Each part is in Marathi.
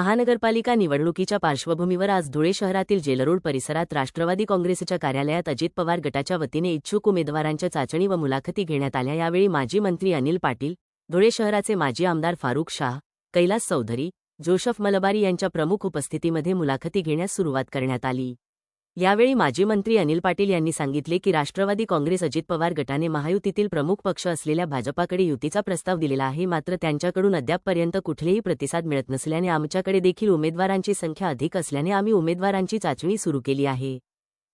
महानगरपालिका निवडणुकीच्या पार्श्वभूमीवर आज धुळे शहरातील जेलरोड परिसरात राष्ट्रवादी काँग्रेसच्या कार्यालयात अजित पवार गटाच्या वतीने इच्छुक उमेदवारांच्या चाचणी व मुलाखती घेण्यात आल्या। यावेळी माजी मंत्री अनिल पाटील, धुळे शहराचे माजी आमदार फारुख शाह, कैलास चौधरी, जोशफ मलबारी यांच्या प्रमुख उपस्थितीमध्ये मुलाखती घेण्यास सुरुवात करण्यात आली। यावेळी माजी मंत्री अनिल पाटील यांनी सांगितले की राष्ट्रवादी काँग्रेस अजित पवार गटाने महायुतीतील प्रमुख पक्ष असलेल्या भाजपाकडे युतीचा प्रस्ताव दिलेला आहे, मात्र त्यांच्याकडून अद्यापपर्यंत कुठलेही प्रतिसाद मिळत नसल्याने आमच्याकडे देखील उमेदवारांची संख्या अधिक असल्याने आम्ही उमेदवारांची चाचणी सुरू केली आहे।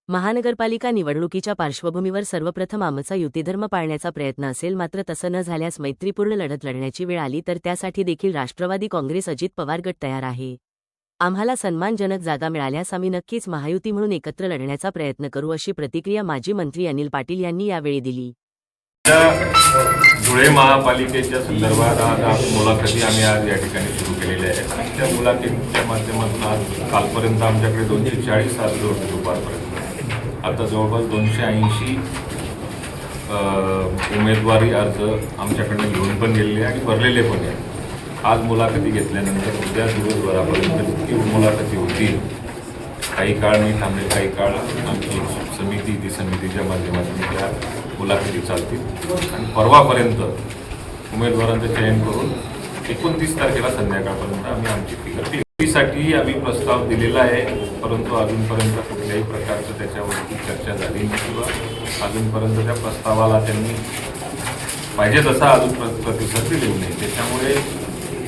महानगरपालिका निवडणुकीच्या पार्श्वभूमीवर सर्वप्रथम आमचा युतीधर्म पाळण्याचा प्रयत्न असेल, मात्र तसं न झाल्यास मैत्रीपूर्ण लढत लढण्याची वेळ आली तर त्यासाठी देखील राष्ट्रवादी काँग्रेस अजित पवार गट तयार आहे। आम्हाला सन्मानजनक जागा मिळाल्यास आम्ही नक्कीच महायुती म्हणून एकत्र लढण्याचा प्रयत्न करू, अशी प्रतिक्रिया माजी मंत्री अनिल पाटील यांनी यावेळी दिली। धुळे महापालिकेच्या संदर्भात आज मुलाखती आम्ही आज या ठिकाणी सुरू केलेल्या आहेत। त्या मुलाखतीच्या माध्यमातून आज कालपर्यंत आमच्याकडे 240 अर्ज होते दुपारपर्यंत। आता जवळपास 280 उमेदवारी अर्ज आमच्याकडनं घेऊन पण गेलेले आणि भरलेले पण आहेत। आज मुलाखती घेतल्यानंतर उद्या दिवसभरापर्यंत जितकी मुलाखती होतील, काही काळ मी थांबेल, काही काळ आमची समिती ती समितीच्या माध्यमातून त्या मुलाखती चालतील आणि परवापर्यंत उमेदवारांचं चयन करून 29 तारखेला संध्याकाळपर्यंत आम्ही आमची फिगर साठी आम्ही प्रस्ताव दिलेला आहे, परंतु अजूनपर्यंत कुठल्याही प्रकारचं त्याच्यावरती चर्चा झाली नाही किंवा अजूनपर्यंत त्या प्रस्तावाला त्यांनी पाहिजे तसा अजून प्रतिसाद दिलेला नाही। त्याच्यामुळे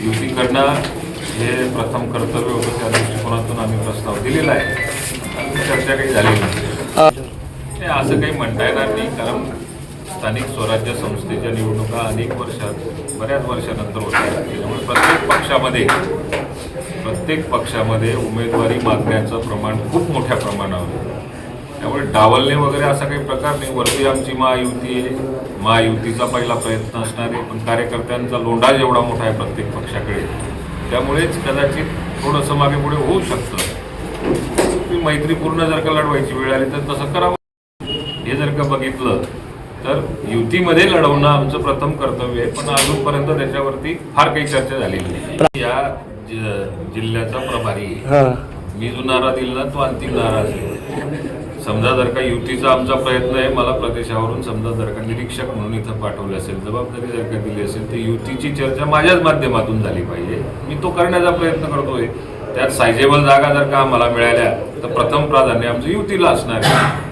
युती करणं हे प्रथम कर्तव्य होतं, त्या दृष्टिकोनातून आम्ही प्रस्ताव दिलेला आहे। चर्चा काही झाली नाही असं काही म्हणता येणार नाही, कारण स्थानिक स्वराज्य संस्थेच्या निवडणुका अनेक वर्षात बऱ्याच वर्षानंतर होतात। त्यामुळे प्रत्येक पक्षामध्ये उमेदवारी मागण्याचं प्रमाण खूप मोठ्या प्रमाणावर आहे। त्यामुळे डावलणे वगैरे असा काही प्रकार नाही। वरती आमची महायुती आहे, महायुतीचा पहिला प्रयत्न असणार आहे, पण कार्यकर्त्यांचा लोंढा जेवढा मोठा आहे प्रत्येक पक्षाकडे, त्यामुळेच कदाचित थोडंसं मागे पुढे होऊ शकतं। मैत्रीपूर्ण जर का लढवायची वेळ आली तर तसं करावं। हे जर का बघितलं तर युतीमध्ये लढवणं आमचं प्रथम कर्तव्य आहे, पण अजूनपर्यंत त्याच्यावरती फार काही चर्चा झालेली नाही। या जिल्ह्याचा प्रभारी मी जो नारा दिला तो अंतिम नारा आहे। समजा जर का युतीचा आमचा प्रयत्न आहे, मला प्रदेशावरून समजा जर का निरीक्षक म्हणून इथं पाठवलं असेल, जबाबदारी जर का दिली असेल, तर युतीची चर्चा माझ्याच माध्यमातून झाली पाहिजे। मी तो करण्याचा प्रयत्न करतोय। त्यात सायझेबल जागा जर का आम्हाला मिळाल्या तर प्रथम प्राधान्य आमचं युतीला असणार आहे।